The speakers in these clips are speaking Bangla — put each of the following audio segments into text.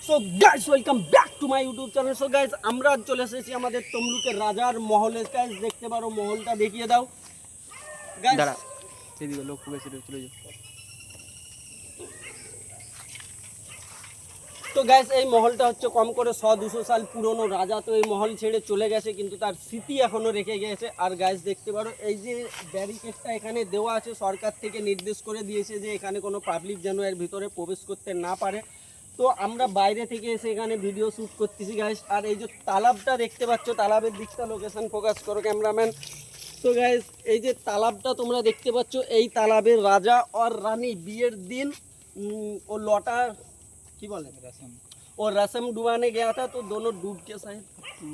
So guys welcome back to my YouTube channel. So guys আমরা চলে এসেছি আমাদের তমলুকের রাজার মহলে। গাইস দেখতে পারো, মহলটা দেখিয়ে দাও গাইস। দাঁড়া, এদিকে লোক বেশি চলে যাও। তো গাইস এই মহলটা হচ্ছে কম করে 100-200 সাল পুরনো। রাজা তো এই মহল ছেড়ে চলে গেছে, কিন্তু তার স্মৃতি এখনো রেখে গেছে। আর গাইস দেখতে পারো এই যে ব্যারিকেডটা এখানে দেওয়া আছে, সরকার থেকে নির্দেশ করে দিয়েছে যে এখানে কোনো পাবলিক যেন এর ভিতরে প্রবেশ করতে না পারে। তো আমরা বাইরে থেকে এসে এখানে ভিডিও শ্যুট করতেছি গাইস। আর এই যে তালাবটা দেখতে পাচ্ছ, তালাবের দিকটা লোকেশন ফোকাস করো ক্যামেরাম্যান। তো গাইস এই যে তালাবটা তোমরা দেখতে পাচ্ছ, এই তালাবের রাজা और রানী বিয়ের দিন ও লটা की बोले रसम और रसम डुबाने गया था, तो दोनों डूब के शायद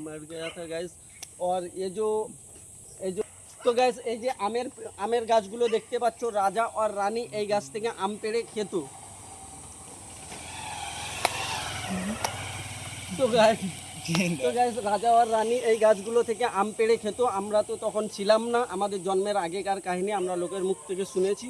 मर गया था गाइस। और ये जो তো গাইস এই যে আমের গাছগুলো দেখতে পাচ্ছ, রাজা আর রানী এই গাছ থেকে আম পেড়ে খেত। তো গাইস রাজা আর রানী এই গাছগুলো থেকে আম পেড়ে খেত। আমরা তো তখন ছিলাম না, আমাদের জন্মের আগেকার কাহিনী আমরা লোকের মুখ থেকে শুনেছি।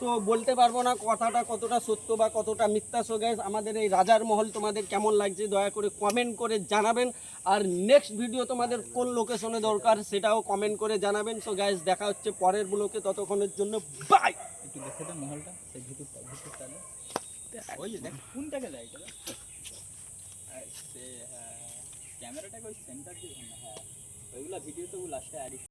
তো বলতে পারবো না কথাটা কতটা সত্য বা কতটা মিথ্যা। সো গাইস আমাদের এই রাজার মহল তোমাদের কেমন লাগছে দয়া করে কমেন্ট করে জানাবেন। আর নেক্সট ভিডিও তোমাদের কোন লোকেশনে দরকার সেটাও কমেন্ট করে জানাবেন। সো গাইস দেখা হচ্ছে পরের ব্লকে, ততক্ষণের জন্য বাই। একটু দেখে দাও মহলটা, সেই ভিতরটা ওই দেখ কোনটাকে যায় এটা সে, হ্যাঁ ক্যামেরাটাকে ওই সেন্টার দিয়ে, হ্যাঁ ওইগুলা ভিডিও তো লাস্টে